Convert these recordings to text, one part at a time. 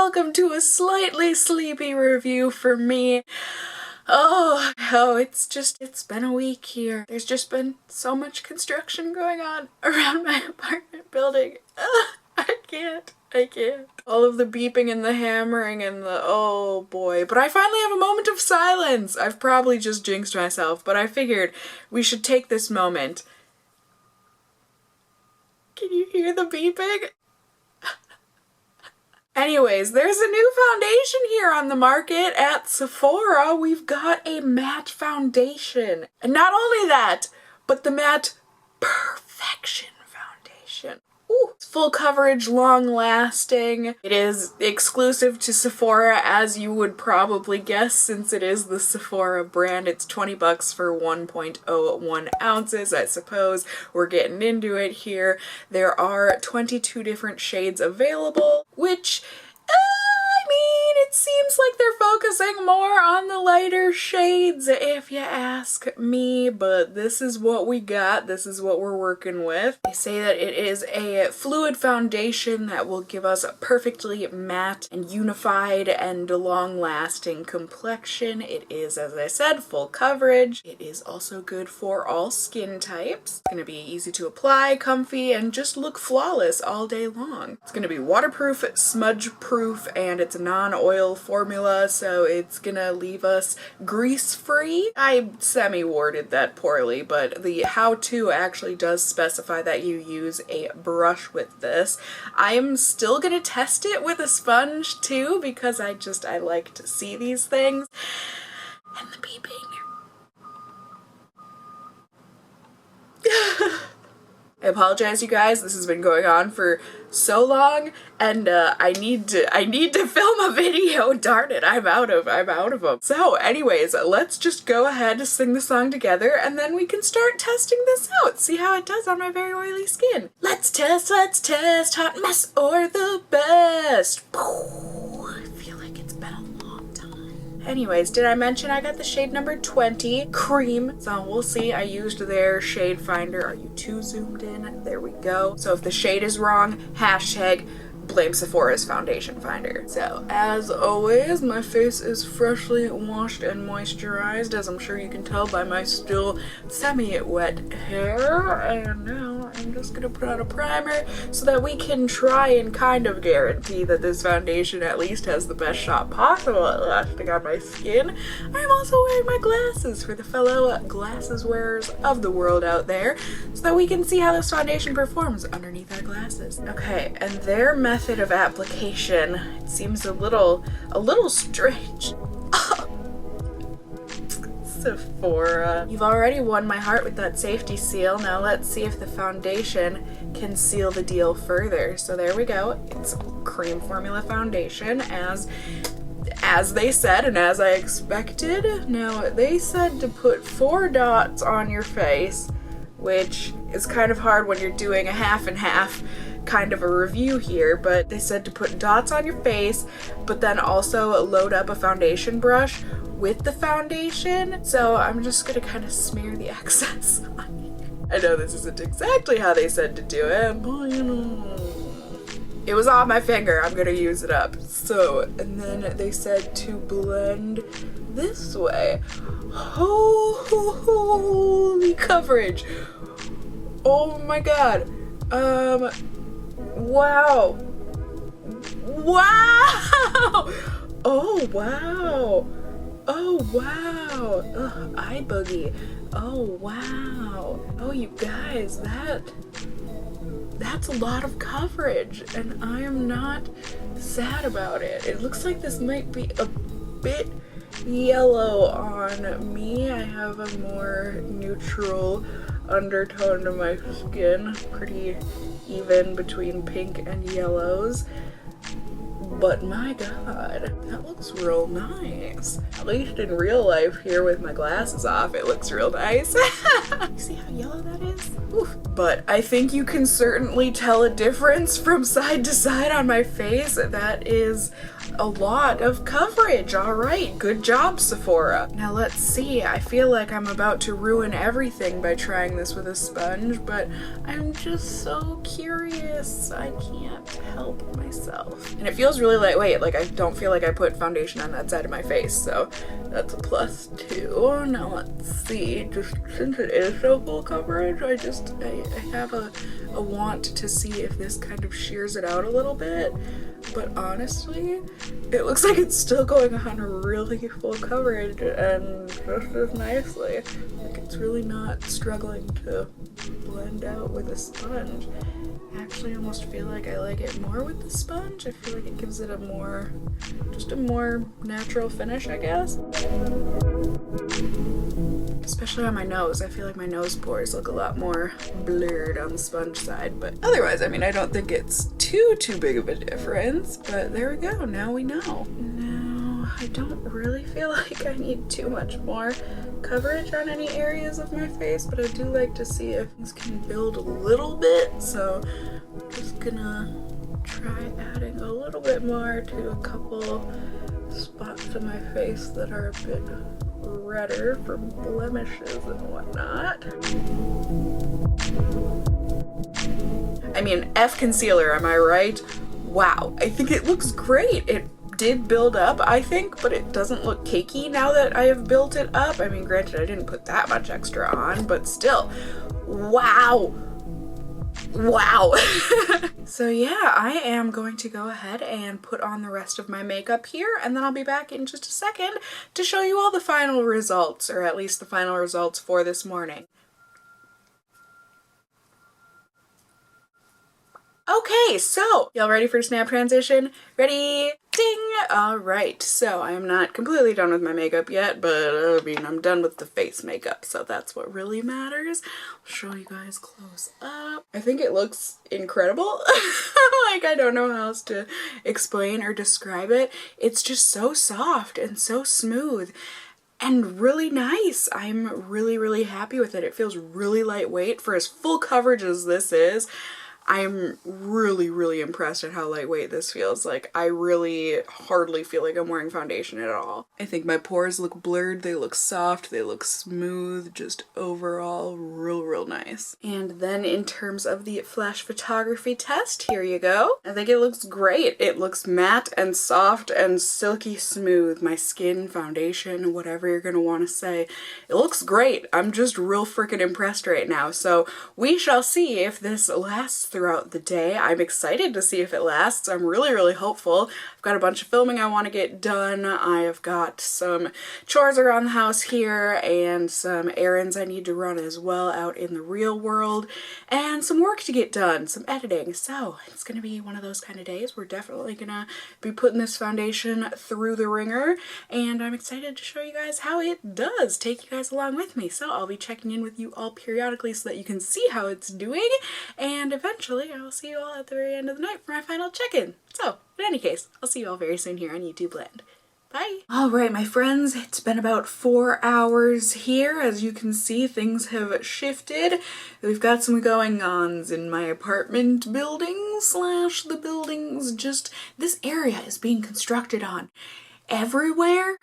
welcome to a slightly sleepy review for me. It's been a week here. There's just been so much construction going on around my apartment building. I can't. All of the beeping and the hammering and the, oh boy. But I finally have a moment of silence. I've probably just jinxed myself, but I figured we should take this moment. Can you hear the beeping? Anyways, there's a new foundation here on the market at Sephora. We've got a matte foundation. And not only that, but the matte perfection foundation. Ooh, it's full coverage, long lasting. It is exclusive to Sephora, as you would probably guess, since it is the Sephora brand. It's $20 for 1.01 ounces, I suppose. We're getting into it here. There are 22 different shades available, which, it seems like they're focusing more on the lighter shades, if you ask me, but this is what we got. This is what we're working with. They say that it is a fluid foundation that will give us a perfectly matte and unified and long-lasting complexion. It is, as I said, full coverage. It is also good for all skin types. It's going to be easy to apply, comfy, and just look flawless all day long. It's going to be waterproof, smudge-proof, and it's a non-oil formula, so it's gonna leave us grease-free. I semi-worded that poorly, but the how-to actually does specify that you use a brush with this. I am still gonna test it with a sponge too, because I like to see these things. And the beeping. I apologize, you guys. This has been going on for so long, and I need to film a video. Darn it, I'm out of them. So, anyways, let's just go ahead and sing the song together, and then we can start testing this out. See how it does on my very oily skin. Let's test. Hot mess or the best. I feel like it's been a long time. Anyways, did I mention I got the shade number 20, Cream? So we'll see. I used their shade finder. Are you too zoomed in? There we go. So if the shade is wrong, hashtag blame Sephora's foundation finder. So as always, my face is freshly washed and moisturized, as I'm sure you can tell by my still semi-wet hair. And now I'm just gonna put on a primer so that we can try and kind of guarantee that this foundation at least has the best shot possible at lasting on my skin. I'm also wearing my glasses for the fellow glasses wearers of the world out there, so that we can see how this foundation performs underneath our glasses. Okay, and their method of application, it seems a little strange. Sephora. You've already won my heart with that safety seal. Now let's see if the foundation can seal the deal further. So there we go. It's cream formula foundation, as they said and as I expected. Now they said to put 4 dots on your face, which is kind of hard when you're doing a half and half kind of a review here, but they said to put dots on your face, but then also load up a foundation brush with the foundation. So I'm just gonna kind of smear the excess on here. I know this isn't exactly how they said to do it, but you know, it was on my finger. I'm gonna use it up. So, and then they said to blend this way. Holy coverage. Oh my god. Wow. Oh wow. Ugh, eye boogie. Oh wow. Oh, you guys, that's a lot of coverage, and I am not sad about it. It looks like this might be a bit yellow on me. I have a more neutral undertone to my skin, pretty even between pink and yellows. But my god, that looks real nice. At least in real life here with my glasses off, it looks real nice. You see how yellow that is? Oof. But I think you can certainly tell a difference from side to side on my face. That is a lot of coverage. All right, good job, Sephora. Now let's see. I feel like I'm about to ruin everything by trying this with a sponge, but I'm just so curious. I can't help myself. And it feels really lightweight. Like I don't feel like I put foundation on that side of my face, so that's a +2. Now let's see. Just since it is so full coverage, I have a want to see if this kind of shears it out a little bit. But honestly, it looks like it's still going on really full coverage and just as nicely. Like it's really not struggling to blend out with a sponge. I actually almost feel like I like it more with the sponge. I feel like it gives it just a more natural finish, I guess. Especially on my nose. I feel like my nose pores look a lot more blurred on the sponge side, but otherwise, I mean, I don't think it's too big of a difference, but there we go. Now we know. Now, I don't really feel like I need too much more coverage on any areas of my face, but I do like to see if things can build a little bit, so I'm just gonna try adding a little bit more to a couple spots of my face that are a bit redder from blemishes and whatnot. I mean, F concealer, am I right? Wow, I think it looks great. It did build up, I think, but it doesn't look cakey now that I have built it up. I mean, granted, I didn't put that much extra on, but still, wow. Wow. So yeah, I am going to go ahead and put on the rest of my makeup here, and then I'll be back in just a second to show you all the final results, or at least the final results for this morning. Okay, so y'all ready for snap transition? Ready? Ding! Alright, so I am not completely done with my makeup yet, but I mean, I'm done with the face makeup, so that's what really matters. I'll show you guys close up. I think it looks incredible. Like, I don't know how else to explain or describe it. It's just so soft and so smooth and really nice. I'm really happy with it. It feels really lightweight for as full coverage as this is. I'm really impressed at how lightweight this feels. Like, I really hardly feel like I'm wearing foundation at all. I think my pores look blurred, they look soft, they look smooth, just overall real nice. And then in terms of the flash photography test, here you go. I think it looks great. It looks matte and soft and silky smooth. My skin, foundation, whatever you're gonna want to say. It looks great. I'm just real freaking impressed right now. So we shall see if this lasts throughout the day. I'm excited to see if it lasts. I'm really hopeful. I've got a bunch of filming I want to get done. I have got some chores around the house here and some errands I need to run as well out in the real world, and some work to get done, some editing. So it's gonna be one of those kind of days. We're definitely gonna be putting this foundation through the ringer, and I'm excited to show you guys how it does. Take you guys along with me. So I'll be checking in with you all periodically so that you can see how it's doing, and eventually I will see you all at the very end of the night for my final check-in. So, in any case, I'll see you all very soon here on YouTube Land. Bye! Alright, my friends, it's been about 4 hours here. As you can see, things have shifted. We've got some going-ons in my apartment building / the buildings just... This area is being constructed on everywhere.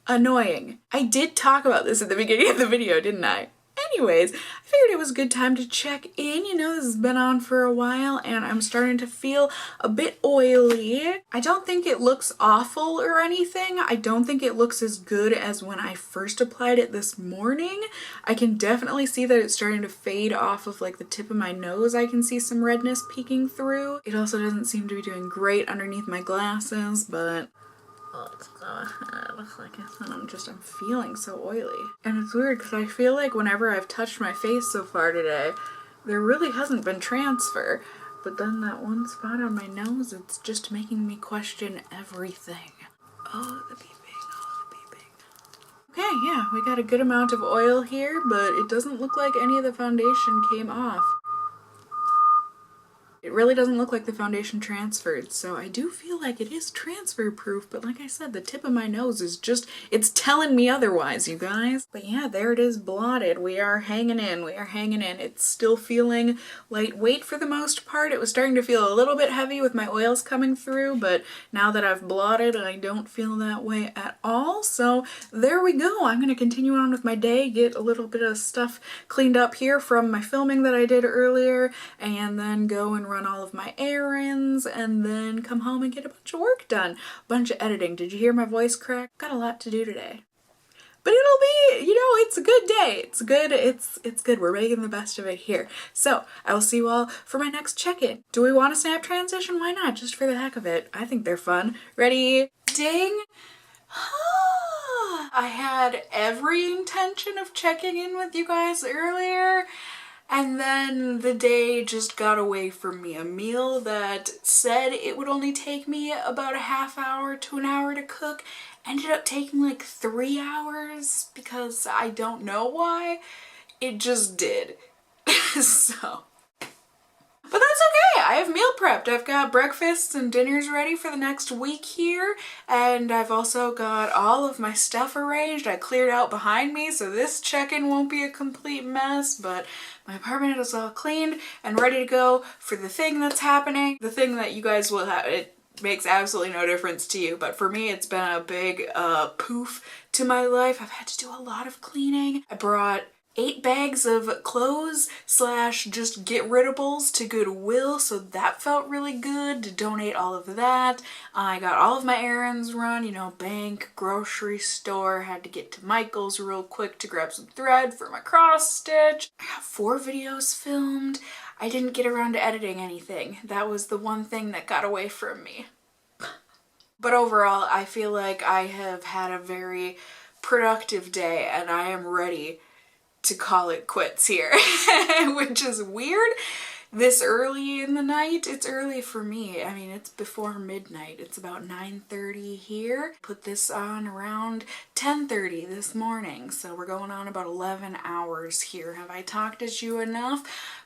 Annoying. I did talk about this at the beginning of the video, didn't I? Anyways, I figured it was a good time to check in. You know, this has been on for a while and I'm starting to feel a bit oily. I don't think it looks awful or anything. I don't think it looks as good as when I first applied it this morning. I can definitely see that it's starting to fade off of like the tip of my nose. I can see some redness peeking through. It also doesn't seem to be doing great underneath my glasses, but let's go ahead. Like I said, I'm feeling so oily. And it's weird because I feel like whenever I've touched my face so far today, there really hasn't been transfer. But then that one spot on my nose, it's just making me question everything. Oh, the beeping, oh, the beeping. Okay, yeah, we got a good amount of oil here, but it doesn't look like any of the foundation came off. It really doesn't look like the foundation transferred, so I do feel like it is transfer proof, but like I said, the tip of my nose is just, it's telling me otherwise, you guys. But yeah, there it is blotted. We are hanging in, we are hanging in. It's still feeling lightweight for the most part. It was starting to feel a little bit heavy with my oils coming through, but now that I've blotted, I don't feel that way at all. So there we go. I'm gonna continue on with my day, get a little bit of stuff cleaned up here from my filming that I did earlier, and then go and run all of my errands, and then come home and get a bunch of work done. A bunch of editing. Did you hear my voice crack? Got a lot to do today. But it'll be, you know, it's a good day. It's good. It's good. We're making the best of it here. So I will see you all for my next check-in. Do we want a snap transition? Why not? Just for the heck of it. I think they're fun. Ready? Ding. I had every intention of checking in with you guys earlier, and then the day just got away from me. A meal that said it would only take me about a half hour to an hour to cook ended up taking like 3 hours because I don't know why. It just did. So. But that's okay, I have meal prepped. I've got breakfasts and dinners ready for the next week here, and I've also got all of my stuff arranged. I cleared out behind me, so this check-in won't be a complete mess, but my apartment is all cleaned and ready to go for the thing that's happening. The thing that you guys will have, it makes absolutely no difference to you, but for me it's been a big poof to my life. I've had to do a lot of cleaning. I brought 8 bags of clothes slash just get ridables to Goodwill, so that felt really good to donate all of that. I got all of my errands run, you know, bank, grocery store, had to get to Michael's real quick to grab some thread for my cross stitch. I got 4 videos filmed. I didn't get around to editing anything. That was the one thing that got away from me. But overall, I feel like I have had a very productive day and I am ready to call it quits here, which is weird this early in the night. It's early for me. I mean, it's before midnight. It's about 9:30 here. Put this on around 10:30 this morning, so we're going on about 11 hours here. Have I talked at you enough?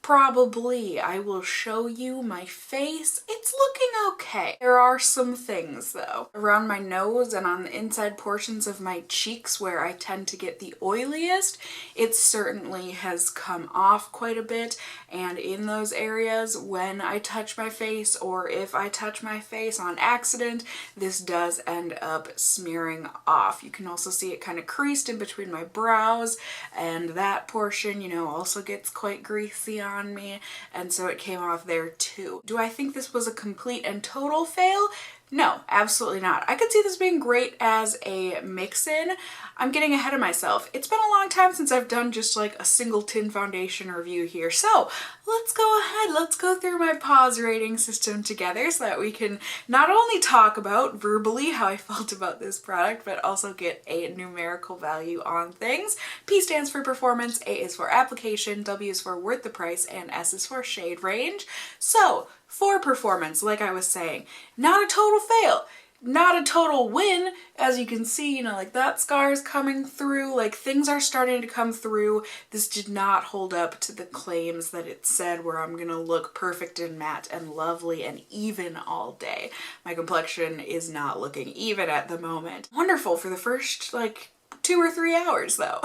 Probably. I will show you my face. It's looking okay. There are some things though. Around my nose and on the inside portions of my cheeks where I tend to get the oiliest, it certainly has come off quite a bit, and in those areas when I touch my face or if I touch my face on accident, this does end up smearing off. You can also see it kind of creased in between my brows, and that portion, you know, also gets quite greasy on me, and so it came off there too. Do I think this was a complete and total fail? No, absolutely not. I could see this being great as a mix-in. I'm getting ahead of myself. It's been a long time since I've done just like a single tin foundation review here. So let's go ahead, let's go through my pause rating system together so that we can not only talk about verbally how I felt about this product, but also get a numerical value on things. P stands for performance, A is for application, W is for worth the price, and S is for shade range. So for performance, like I was saying, not a total fail, not a total win. As you can see, you know, like that scar is coming through, like things are starting to come through. This did not hold up to the claims that it said where I'm gonna look perfect and matte and lovely and even all day. My complexion is not looking even at the moment. Wonderful for the first like 2 or 3 hours though.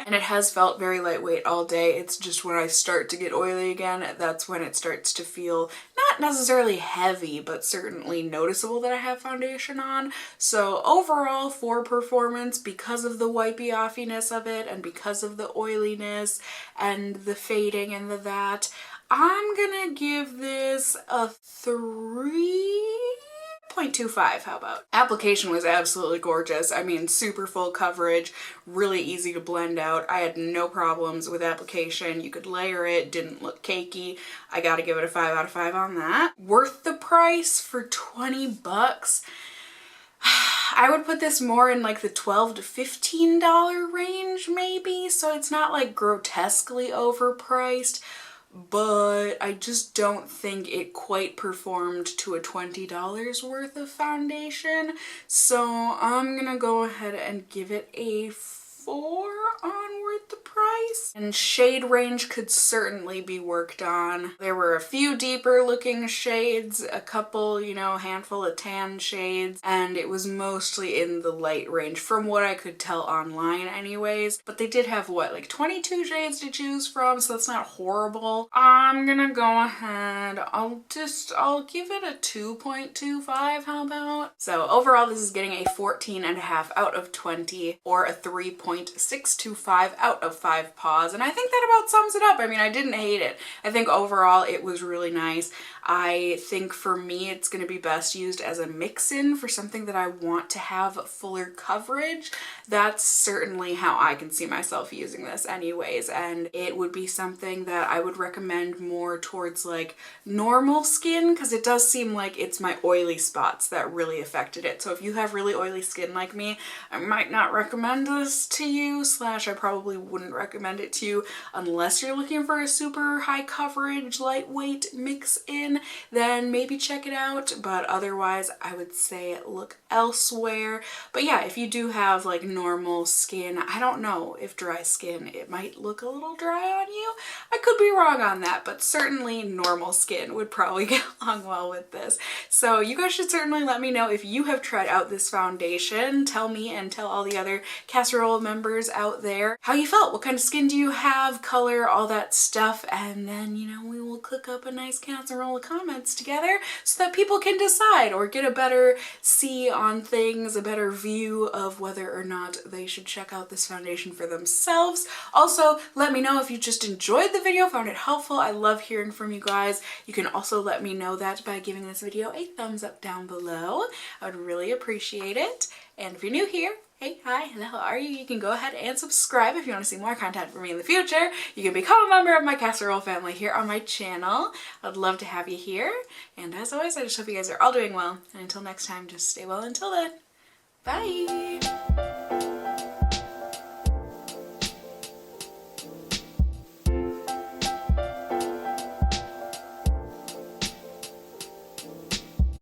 And it has felt very lightweight all day. It's just when I start to get oily again, that's when it starts to feel not necessarily heavy, but certainly noticeable that I have foundation on. So overall for performance, because of the wipey offiness of it and because of the oiliness and the fading and that, I'm gonna give this a 3.25, how about? Application was absolutely gorgeous. I mean, super full coverage, really easy to blend out. I had no problems with application. You could layer it, didn't look cakey. I gotta give it a 5 out of 5 on that. Worth the price for 20 bucks. I would put this more in like the $12 to $15 range maybe, so it's not like grotesquely overpriced, but I just don't think it quite performed to a $20 worth of foundation. So I'm gonna go ahead and give it a 4 on worth the price. price. And shade range could certainly be worked on. There were a few deeper looking shades, a couple, you know, handful of tan shades, and it was mostly in the light range from what I could tell online anyways. But they did have what, like 22 shades to choose from, so that's not horrible. I'm gonna go ahead, I'll give it a 2.25, how about? So overall this is getting a 14.5 out of 20 or a 3.625 out of 5 paws, and I think that about sums it up. I mean, I didn't hate it. I think overall it was really nice. I think for me it's going to be best used as a mix-in for something that I want to have fuller coverage. That's certainly how I can see myself using this anyways, and it would be something that I would recommend more towards like normal skin, because it does seem like it's my oily spots that really affected it. So if you have really oily skin like me, I might not recommend this to you, slash I probably wouldn't recommend it to you unless you're looking for a super high coverage, lightweight mix-in, then maybe check it out. But otherwise I would say look elsewhere. But yeah, if you do have like normal skin, I don't know if dry skin, it might look a little dry on you. I could be wrong on that, but certainly normal skin would probably get along well with this. So you guys should certainly let me know if you have tried out this foundation. Tell me and tell all the other casserole members out there how you felt. What kind of skin do you have, color, all that stuff, and then, you know, we will cook up a nice casserole of comments together so that people can decide or get a better see on things, a better view of whether or not they should check out this foundation for themselves. Also, let me know if you just enjoyed the video, found it helpful. I love hearing from you guys. You can also let me know that by giving this video a thumbs up down below. I would really appreciate it. And if you're new here, hey, hi, hello, how are you? You can go ahead and subscribe if you want to see more content from me in the future. You can become a member of my casserole family here on my channel. I'd love to have you here. And as always, I just hope you guys are all doing well. And until next time, just stay well until then. Bye!